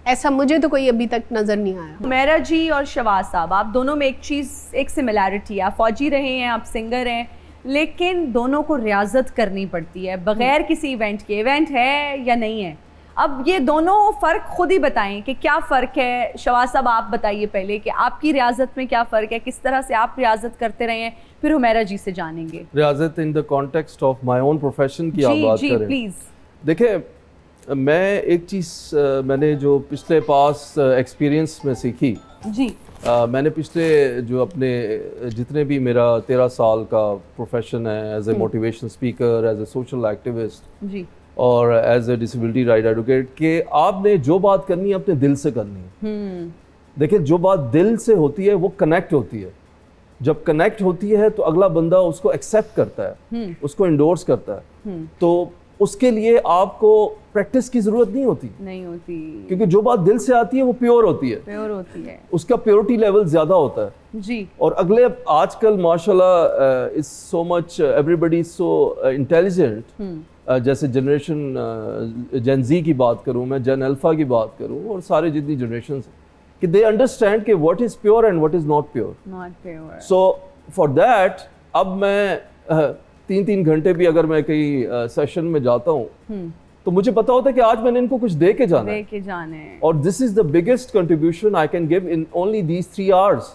ऐसा मुझे तो कोई अभी तक नज़र नहीं आया। हुमैरा जी और शहबाज साहब, आप दोनों में एक सिमिलैरिटी है। आप फौजी रहे हैं, आप सिंगर हैं, लेकिन दोनों को रियाजत करनी पड़ती है बगैर किसी इवेंट के। इवेंट है या नहीं है, अब ये दोनों फ़र्क खुद ही बताएं कि क्या फ़र्क है। शहबाज साहब, आप बताइए पहले कि आपकी रियाजत में क्या फ़र्क है, किस तरह से आप रियाजत करते रहे हैं, फिर हुमैरा जी से जानेंगे। रियाजत in the context of my own profession की आप जी बात जी करें। प्लीज़। देखिए, मैं एक चीज़ मैंने जो पिछले पास एक्सपीरियंस में सीखी, जी। मैंने पिछले जो अपने जितने भी मेरा 13 साल का प्रोफेशन है as a motivational speaker, as a social activist जी। और as a disability right advocate, कि आपने जो बात करनी है अपने दिल से करनी है। देखिए, जो बात दिल से होती है वो कनेक्ट होती है। जब कनेक्ट होती है तो अगला बंदा उसको एक्सेप्ट करता है, उसको इंडोर्स करता है। तो उसके लिए आपको प्रैक्टिस की ज़रूरत नहीं होती, क्योंकि जो बात दिल से आती है वो प्योर होती है, उसका प्योरिटी लेवल ज़्यादा होता है। जी। और अगले आजकल माशाल्लाह is so much, everybody is so intelligent. जैसे जनरेशन जेन ज़ी की बात करूँ मैं, जेन अल्फ़ा की बात करूँ, और सारे जितनी जनरेशन कि दे अंडरस्टैंड कि what is pure and what is not pure. So for that अब मैं 3-3 घंटे भी अगर मैं कहीं सेशन में जाता हूँ तो मुझे पता होता है कि आज मैंने इनको कुछ दे के जाना है, और this is the biggest contribution I can give in only these 3 hours।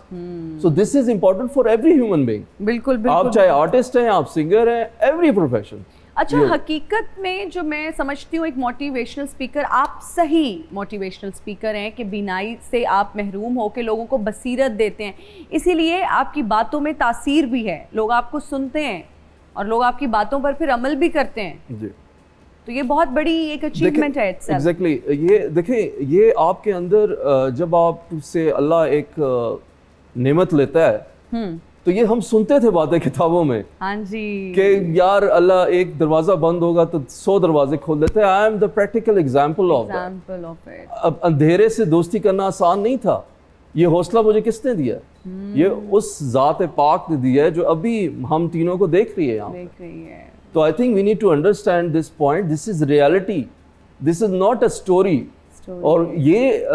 So this is important for every human being. बिल्कुल आप चाहे आर्टिस्ट हैं, आप सिंगर हैं, एवरी प्रोफेशन। अच्छा, ये- हकीकत में जो मैं समझती हूँ एक मोटिवेशनल स्पीकर, आप सही मोटिवेशनल स्पीकर हैं कि बीनाई से आप महरूम हो के लोगों को बसीरत देते हैं, इसीलिए आपकी बातों में तासीर भी है, लोग आपको सुनते हैं और लोग आपकी बातों पर फिर अमल भी करते हैं। जी तो ये बहुत बड़ी एक अचीवमेंट है itself। एग्जैक्टली ये देखें, ये आपके अंदर जब आपसे अल्लाह एक नेमत लेता है तो ये हम सुनते थे बातें किताबों में हाँ जी, कि यार अल्लाह एक दरवाज़ा बंद होगा तो 100 दरवाजे खोल देते हैं। I am the practical example of that. Example of it. अब अंधेरे से दोस्ती करना आसान नहीं था। ये हौसला मुझे किसने दिया? ये उस ज़ात पाक ने दिया है जो अभी हम तीनों को देख रही है यहाँ पे। देख रही है। तो I think we need to understand this point, this is reality, this is not a story. और ये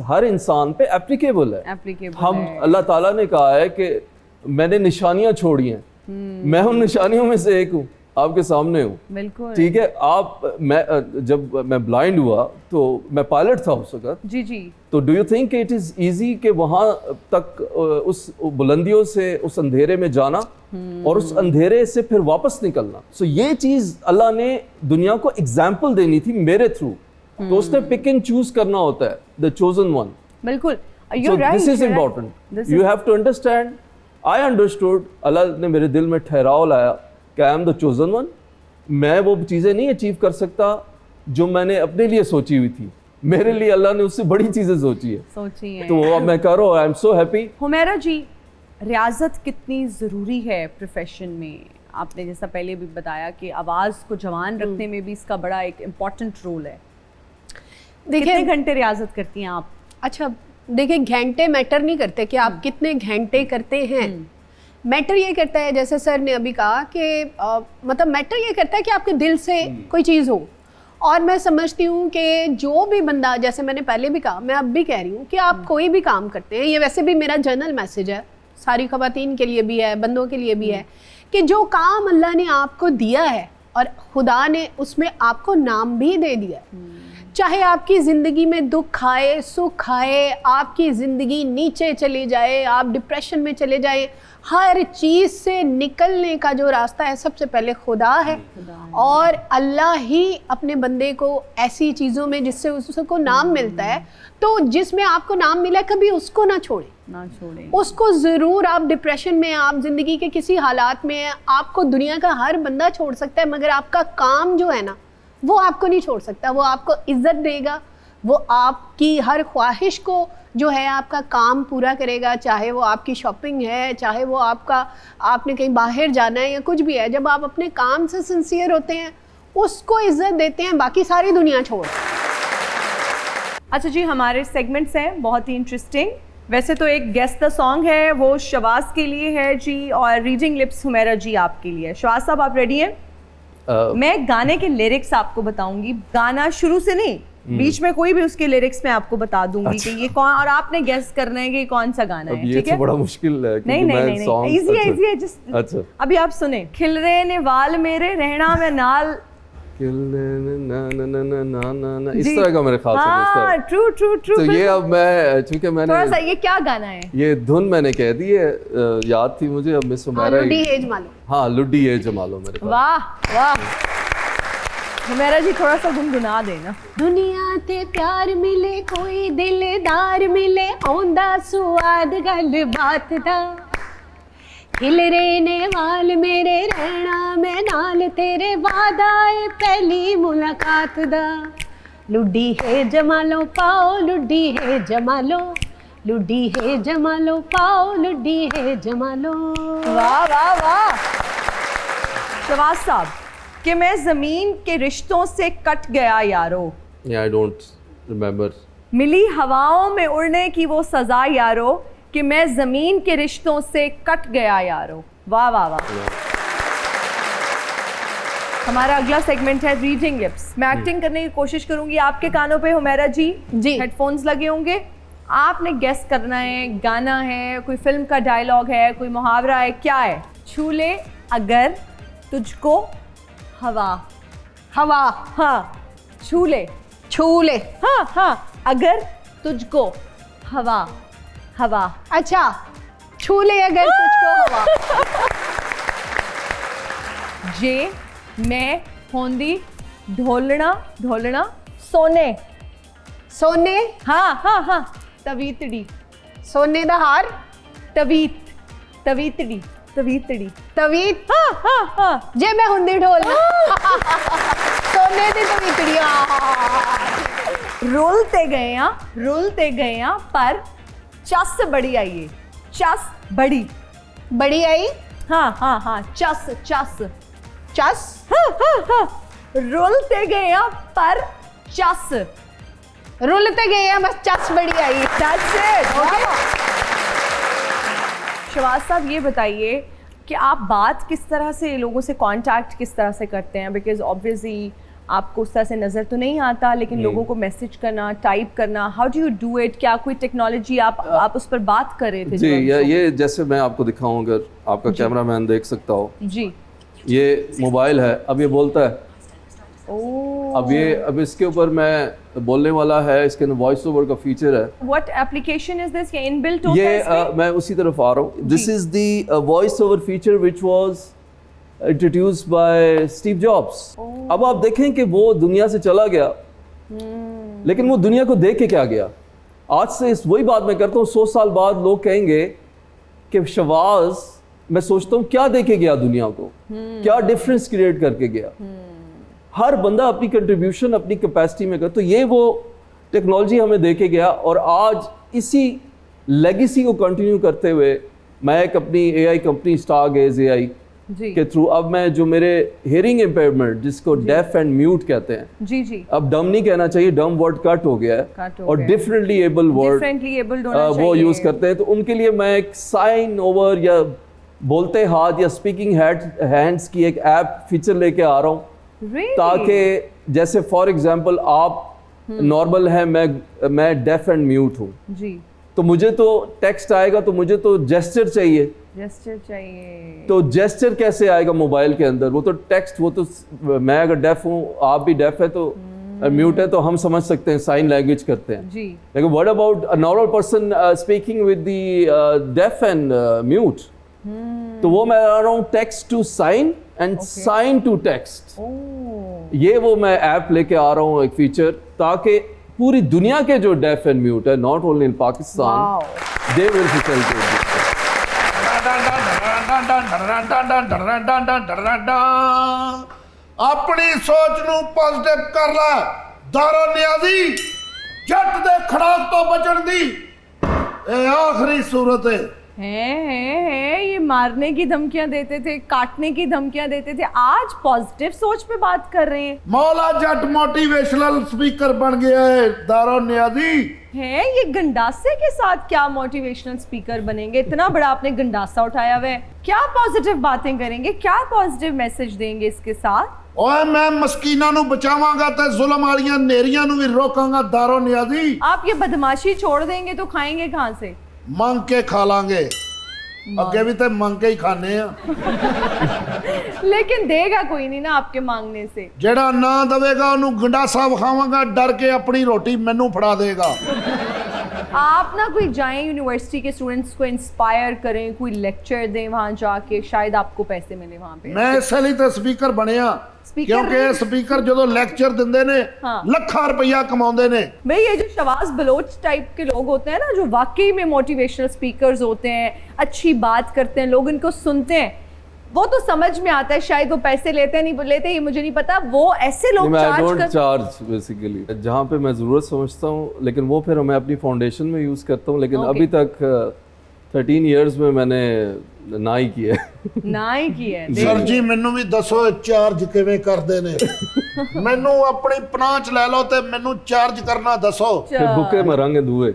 हर इंसान पे एप्लीकेबल है। एप्लीकेबल हम है। अल्लाह ताला ने कहा है कि मैंने निशानियां छोड़ी हैं, मैं उन निशानियों में से एक हूँ, आपके सामने हूँ। बिल्कुल ठीक है, जब मैं ब्लाइंड हुआ तो मैं पायलट था उस वक्त। जी जी। तो do you think it is easy कि वहाँ तक उस बुलंदियों से उस अंधेरे में जाना और उस अंधेरे से फिर वापस निकलना? सो ये चीज़ अल्लाह ने दुनिया को एग्जाम्पल देनी थी मेरे थ्रू, तो उसने पिक एंड चूज करना होता है, द चोजन वन। बिल्कुल, So you're right, this is you're right. important. This You is- have to understand. I understood. अल्लाह ने मेरे दिल में ठहराव लाया कि I am the chosen one. मैं वो चीज़ें नहीं अचीव कर सकता जो मैंने अपने लिए सोची हुई थी। मेरे लिए अल्लाह ने उससे बड़ी चीज़ें सोची है। सोची है। तो अब मैं कर रहा हूँ। I am so happy. Humaira ji, रियाजत कितनी ज़रूरी है प्रोफेशन में? आपने जैसा पहले भी बताया कि आवाज़ को जवान रखने में भी इसका बड़ा एक इम्पॉर्टेंट रोल है। कितने देखिए, घंटे रियाजत करती हैं आप? अच्छा देखिए, घंटे मैटर नहीं करते कि आप कितने घंटे करते हैं। मैटर ये करता है, जैसे सर ने अभी कहा कि मतलब मैटर ये करता है कि आपके दिल से कोई चीज़ हो। और मैं समझती हूँ कि जो भी बंदा, जैसे मैंने पहले भी कहा, मैं अब भी कह रही हूँ कि आप कोई भी काम करते हैं, ये वैसे भी मेरा जनरल मैसेज है, सारी ख़वातीन के लिए भी है, बंदों के लिए भी है, कि जो काम अल्लाह ने आपको दिया है और खुदा ने उसमें आपको नाम भी दे दिया है, चाहे आपकी ज़िंदगी में दुख आए, सुख आए, आपकी ज़िंदगी नीचे चली जाए, आप डिप्रेशन में चले जाए, हर चीज़ से निकलने का जो रास्ता है सबसे पहले खुदा है। और अल्लाह ही अपने बंदे को ऐसी चीज़ों में जिससे उसको नाम मिलता है, तो जिसमें आपको नाम मिला कभी उसको ना छोड़े, ना छोड़ें। उसको ज़रूर। आप डिप्रेशन में, आप ज़िंदगी के किसी हालात में, आपको दुनिया का हर बंदा छोड़ सकता है, मगर आपका काम जो है ना वो आपको नहीं छोड़ सकता। वो आपको इज्जत देगा, वो आपकी हर ख्वाहिश को जो है आपका काम पूरा करेगा, चाहे वो आपकी शॉपिंग है, चाहे वो आपने कहीं बाहर जाना है या कुछ भी है। जब आप अपने काम से सिंसियर होते हैं, उसको इज्जत देते हैं, बाकी सारी दुनिया छोड़। अच्छा जी, हमारे सेगमेंट्स हैं बहुत ही इंटरेस्टिंग। वैसे तो एक गेस्ट द सॉन्ग है, वो शवाज के लिए है जी, और रीडिंग लिप्स हुमैरा जी आपके लिए। शवाज साहब, आप रेडी हैं? मैं गाने के लिरिक्स आपको बताऊंगी, गाना शुरू से नहीं, बीच में कोई भी उसके लिरिक्स में आपको बता दूंगी कि ये कौन, और आपने गेस करना है कि ये कौन सा गाना है। ये ठीक तो है? बड़ा मुश्किल है नहीं क्योंकि नहीं मैं नहीं song- नहीं, इजी है, अच्छा, इजी है। जस्ट अच्छा। अभी आप सुने, खिलरे ने वाल मेरे, रहना मैं नाल। ना इस तरह का मेरे ख्याल से इस तरह। हाँ, ट्रू ट्रू ट्रू। तो ये अब मैं, चूंकि थोड़ा सा, मैंने ये क्या गाना है? ये धुन मैंने कह दी है, याद थी मुझे, अब मिस हुमैरा लुडी है जमालो। हाँ, लुडी है जमालो मेरे पास। वाह वाह, हुमैरा जी थोड़ा सा गुनगुना देना। दुनिया ते प्यार मिले, कोई दिलदार मिले, औंदा सुआद गल बात दा, खिलरे ने वाल मेरे, रहना मैं नाल तेरे, वादा है पहली मुलाकात दा, लुडी है जमालो पाओ, लुडी है जमालो, लुडी है जमालो पाओ, लुडी है जमालो। वाह वाह वाह। शवाज साहब, कि मैं जमीन के रिश्तों से कट गया यारो, आई डोंट रिमेम्बर। मिली हवाओं में उड़ने की वो सजा यारो, कि मैं जमीन के रिश्तों से कट गया यारो। वाह वाह वाह। हमारा अगला सेगमेंट है रीडिंग लिप्स। मैं एक्टिंग करने की कोशिश करूंगी आपके कानों पे, हुमैरा जी हेडफोन्स लगे होंगे, आपने गेस करना है, गाना है, कोई फिल्म का डायलॉग है, कोई मुहावरा है, क्या है? छू ले अगर तुझको हवा, हवा, हाँ, छू ले, छू ले, हाँ हाँ, अगर तुझको हवा, हवा। अच्छा, छू ले अगर तुझको हवा। जे मैं होंदी ढोलना ढोलना सोने सोने हाँ हाँ हाँ तवीतड़ी सोने दा हार तवीत तवीतड़ी तवीतड़ी तवीत हाँ हाँ हाँ जे मैं हुंदी ढोलना सोने दी तवीतड़ियां रुलते गए पर चस बड़ी आई है चस बड़ी बड़ी आई हाँ हाँ हाँ चस चस चस हाँ हाँ हाँ रुलते गए पर चस रुलते गए हैं बस चस बड़ी आई That's it. Okay. शहबाज साहब ये बताइए कि आप बात किस तरह से लोगों से कांटेक्ट किस तरह से करते हैं, बिकॉज ऑब्वियसली आपको उस तरह से नज़र तो नहीं आता, लेकिन लोगों को मैसेज करना, टाइप करना, how do you do it? क्या कोई टेक्नोलॉजी आप उस पर बात कर रहे थे? जी, ये जैसे मैं आपको दिखाऊं, अगर आपका कैमरामैन देख सकता हो, जी ये मोबाइल है, अब ये बोलता है, ओह, अब इसके ऊपर मैं बोलने वाला है, इसके अंदर वॉइस ओवर का फीचर है। What application is this? ये इनबिल्ट होता है ये इसमें? मैं उसी तरफ आ रहा हूँ। This is the voice over feature which was introduced by Steve jobs. अब आप देखें कि वो दुनिया से चला गया, लेकिन वो दुनिया को देख के क्या गया। आज से इस वही बात मैं करता हूँ, 100 साल बाद लोग कहेंगे कि शहबाज, मैं सोचता हूँ क्या देके गया दुनिया को, क्या डिफरेंस क्रिएट करके गया। हर बंदा अपनी कंट्रीब्यूशन अपनी कैपेसिटी में कर, तो ये वो टेक्नोलॉजी हमें देके गया, और आज इसी लेगेसी को कंटिन्यू करते हुए मैं एक अपनी एआई कंपनी स्टारगेज एआई जी के थ्रू, अब मैं जो मेरे हियरिंग इम्पेयरमेंट जिसको डेफ एंड म्यूट कहते हैं, जी जी, अब डम नहीं कहना चाहिए, डम वर्ड कट हो गया है कट हो और गया। Differently able word differently abled होना चाहिए, वो यूज करते हैं। तो उनके लिए मैं एक साइन ओवर या बोलते हाथ या स्पीकिंग हैंड्स की एक ऐप फीचर लेके आ रहा हूँ, Really? ताकि जैसे फॉर एग्जांपल आप नॉर्मल है, मैं डेफ एंड म्यूट हूँ, जी तो मुझे तो टेक्स्ट आएगा, तो मुझे तो जेस्चर चाहिए, जेस्चर चाहिए, तो जेस्चर कैसे आएगा मोबाइल के अंदर? वो तो टेक्स्ट, वो तो मैं अगर डेफ हूँ, आप भी डेफ है, तो म्यूट है, तो हम समझ सकते हैं, साइन लैंग्वेज करते हैं। जी लेकिन what about a normal person speaking with the deaf and mute? तो वो मैं आ रहा हूँ text to sign and sign to text. Oh, ये वो मैं ऐप लेके आ रहा हूँ, एक फीचर, ताकि पूरी दुनिया के जो डेफ एंड म्यूट है, not only in Pakistan, they will facilitate. अपनी सोच ਨੂੰ ਪੋਜ਼ਿਟਿਵ ਕਰ ਲੈ, ਦਾਰੋ ਨਿਆਜ਼ੀ, ਜੱਟ ਦੇ ਖੜਾਕ ਤੋਂ ਬਚਣ ਦੀ ਇਹ ਆਖਰੀ ਸੂਰਤ है ये मारने की धमकियां देते थे, काटने की धमकियां देते थे, आज पॉजिटिव सोच पे बात कर रहे हैं। मौला जट मोटिवेशनल स्पीकर बन गया है दारो नियाजी। है ये गंडासे के साथ क्या मोटिवेशनल स्पीकर बनेंगे? इतना बड़ा आपने गंडासा उठाया हुआ है, क्या पॉजिटिव बातें करेंगे, क्या पॉजिटिव मैसेज देंगे इसके साथ? ओए मैं मस्कीना नु बचावांगा ते जुल्म वालियां नेरियां नु भी रोकांगा दारो नियाजी। आप ये बदमाशी छोड़ देंगे तो खाएंगे कहाँ से? ਮੰਗ ਕੇ ਖਾ ਲਾਂਗੇ, ਅੱਗੇ ਵੀ ਤੇ ਮੰਗ ਕੇ ਹੀ ਖਾਣੇ ਆ। लेकिन देगा कोई नहीं ना आपके मांगने से। ਜਿਹੜਾ ਨਾ ਦਵੇਗਾ ਉਹਨੂੰ ਗੰਡਾਸਾ ਵਿਖਾਵਾਂਗਾ, ਡਰ ਕੇ ਆਪਣੀ ਰੋਟੀ ਮੈਨੂੰ ਫੜਾ ਦੇਗਾ। आप ना कोई जाएं यूनिवर्सिटी के स्टूडेंट्स को इंस्पायर करें, कोई लेक्चर दें वहाँ जाके, शायद आपको पैसे मिले वहाँ पे। मैं इस ਲਈ ਤੇ ਸਪੀਕਰ ਬਣਿਆ, Speaker ਕਿਉਂਕਿ ਇਹ ਸਪੀਕਰ ਜਦੋਂ ਲੈਕਚਰ ਦਿੰਦੇ ਨੇ हाँ। ਲੱਖਾਂ ਰੁਪਈਆ ਕਮਾਉਂਦੇ ਨੇ। भाई ये जो शहबाज बलोच टाइप के लोग होते हैं ना, जो वाकई में मोटिवेशनल स्पीकर्स होते हैं, अच्छी बात करते हैं, लोग इनको सुनते हैं, वो तो समझ में आता है, शायद वो पैसे लेते हैं नहीं लेते ये मुझे नहीं पता, वो ऐसे लोग चार्ज बेसिकली जहाँ पे मैं ज़रूरत समझता हूँ, लेकिन वो फिर मैं अपनी फाउंडेशन में यूज़ करता हूँ। लेकिन अभी तक 13 इयर्स में मैंने ना ही किया ना ही किया है। ਸਰ ਜੀ ਮੈਨੂੰ ਵੀ ਦੱਸੋ ਚਾਰਜ ਕਿਵੇਂ ਕਰਦੇ ਨੇ? ਮੈਨੂੰ ਆਪਣੀ ਪਨਾਂਚ ਲੈ ਲਓ ਤੇ ਮੈਨੂੰ ਚਾਰਜ ਕਰਨਾ ਦੱਸੋ। फिर भूखे मरांगे धुए।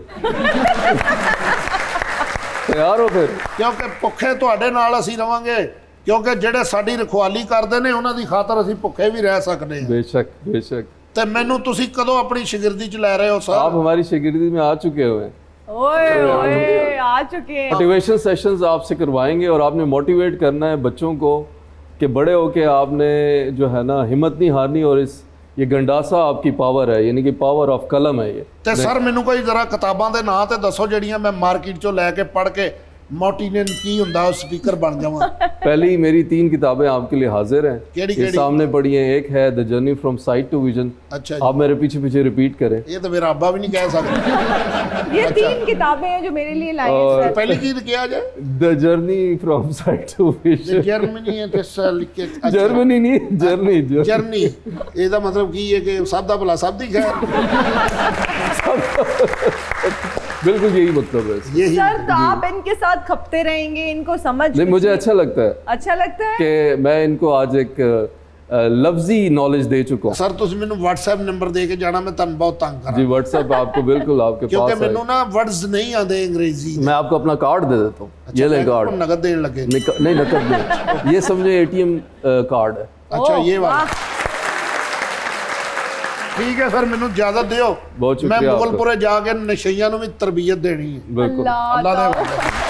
तैयार हो फिर? ਕਿਉਂਕਿ ਭੁੱਖੇ ਤੁਹਾਡੇ ਨਾਲ ਅਸੀਂ ਰਵਾਂਗੇ, ਕਿਉਂਕਿ ਜਿਹੜੇ ਸਾਡੀ ਰਖਵਾਲੀ ਕਰਦੇ ਨੇ ਉਹਨਾਂ ਦੀ ਖਾਤਰ ਅਸੀਂ ਭੁੱਖੇ ਵੀ ਰਹਿ ਸਕਦੇ ਹਾਂ। बेशक बेशक। ਤੇ ਮੈਨੂੰ ਤੁਸੀਂ ਕਦੋਂ ਆਪਣੀ ਸ਼ਾਗਿਰਦੀ ਚ ਲੈ ਰਹੇ ਹੋ आप ਸਰ? हमारी शागिर्दी में आ चुके हुए हैं, ओए ओए आ चुके हैं। मोटिवेशन सेशंस आपसे करवाएंगे, और आपने मोटिवेट करना है बच्चों को कि बड़े होके आपने जो है ना हिम्मत नहीं हारनी, और ये गंडासा आपकी पावर है, यानी कि पावर ऑफ कलम है ये। ਤੇ ਸਰ ਮੈਨੂੰ ਕੋਈ ਜ਼ਰਾ ਕਿਤਾਬਾਂ ਦੇ ਨਾਂ ਤੇ ਦੱਸੋ ਜਿਹੜੀਆਂ ਮੈਂ ਮਾਰਕੀਟ ਚੋਂ ਲੈ ਕੇ ਪੜ੍ਹ ਕੇ ਮੋਟੀ ਨੇ ਕੀ ਹੁੰਦਾ ਉਹ ਸਪੀਕਰ ਬਣ ਜਾਵਾਂ पहली मेरी 3 किताबें आपके लिए हाजिर हैं। केड़ी- ये केड़ी? सामने पड़ी हैं। एक है the journey from sight to vision. अच्छा जी। आप मेरे पीछे पीछे रिपीट करें। ਇਹ ਤਾਂ ਮੇਰਾ ਅੱਬਾ ਵੀ ਨਹੀਂ ਕਹਿ ਸਕਦਾ ये 3 किताबें हैं जो मेरे लिए लाई हैं और- सर। ਪਹਿਲੀ ਕੀ ਕਿਹਾ ਜੇ the journey from sight to vision. Germany ਹੈ ਤੇ ਲਿਖ ਕੇ जर्मनी नहीं, जर्नी ਜਰਨੀ ਇਹਦਾ ਮਤਲਬ ਕੀ ਹੈ ਕਿ ਸਭ ਦਾ ਭਲਾ ਸਭ ਦੀ ਖੈਰ बिल्कुल यही मतलब है इसका। यही सर तो आप इनके साथ खपते रहेंगे, इनको समझ नहीं, मुझे अच्छा लगता है अच्छा लगता है। कि मैं इनको आज एक लफ्जी नॉलेज दे चुका हूँ। ਸਰ ਤੁਸੀਂ ਮੈਨੂੰ WhatsApp ਨੰਬਰ ਦੇ ਕੇ ਜਾਣਾ ਮੈਂ ਤੁਹਾਨੂੰ ਬਹੁਤ ਤੰਗ जी ਕਰਾਂ व्हाट्सएप आपको बिल्कुल आपके ਕਿਉਂਕਿ पास है। ਮੈਨੂੰ ਨਾ ਵਰਡਸ ਨਹੀਂ ਆਉਂਦੇ ਅੰਗਰੇਜ਼ੀ ਦੇ। मैं आपको अपना कार्ड दे देता हूँ। ये ले मैं कार्ड। आपको नगद देने लगे नहीं नकद नहीं, ये समझे ATM कार्ड है। अच्छा ओह, ये वाला वाह। ठीक है सर ਮੈਨੂੰ इजाजत ਦਿਓ बहुत मैं शुक्रिया ਮੁਗਲਪੁਰੇ ਜਾ ਕੇ ਨਸ਼ਈਆਂ ਨੂੰ ਵੀ ਤਰਬੀਅਤ ਦੇਣੀ ਹੈ बिल्कुल। ਅੱਲਾ अल्लाह ਦੇ ताला।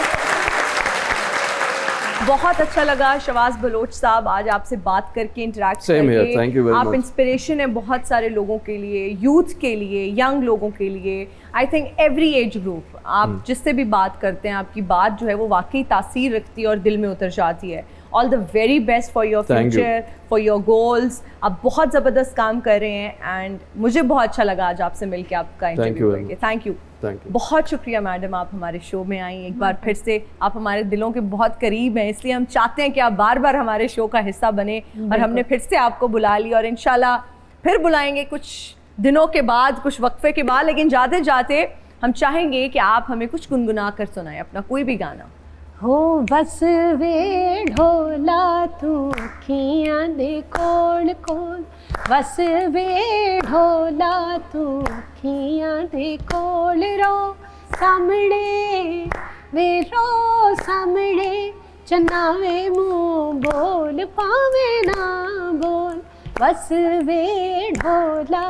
बहुत अच्छा लगा शवाज बलोच साहब आज आपसे बात करके इंटरेक्ट Same here, करके। thank you very आप much. इंस्पिरेशन है बहुत सारे लोगों के लिए, यूथ के लिए, यंग लोगों के लिए, I think every age group. आप जिससे भी बात करते हैं आपकी बात जो है वो वाकई तासीर रखती है और दिल में उतर जाती है। All the very best for your Thank you. Future, for your goals. आप बहुत ज़बरदस्त काम कर रहे हैं एंड मुझे बहुत अच्छा लगा आज आपसे मिलकर आपका Thank इंटरव्यू you very करके। much. Thank you. Thank you. बहुत शुक्रिया मैडम, आप हमारे शो में आई एक बार फिर से। आप हमारे दिलों के बहुत करीब हैं, इसलिए हम चाहते हैं कि आप बार बार हमारे शो का हिस्सा बने और हमने फिर से आपको बुला लिया और इंशाल्लाह फिर बुलाएंगे कुछ दिनों के बाद, कुछ वक्फे के बाद। लेकिन जाते जाते हम चाहेंगे कि आप हमें कुछ गुनगुना कर सुनाएं अपना कोई भी गाना। हो बस वे ढोला तू अखियां दे कोल कोल, बस वे ढोला तू अखियां दे कोल, रो सामने वे रो सामने, चन्ना वे मुंह बोल पावे ना बोल, बस वे ढोला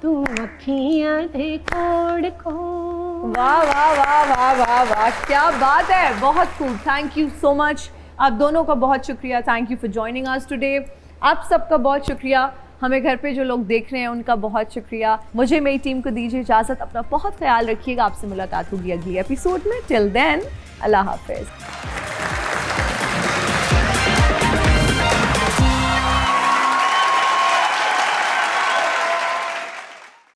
तू अखियां दे कोल कोल। वाह वाह वाह वाह वाह वाह, क्या बात है, बहुत खूब। Thank you so much. आप दोनों का बहुत शुक्रिया। Thank you for joining us today. आप सबका बहुत शुक्रिया। हमें घर पे जो लोग देख रहे हैं उनका बहुत शुक्रिया। मुझे मेरी टीम को दीजिए इजाज़त। अपना बहुत ख्याल रखिएगा। आपसे मुलाकात होगी अगली एपिसोड में। टिल देन अल्लाह हाफिज़।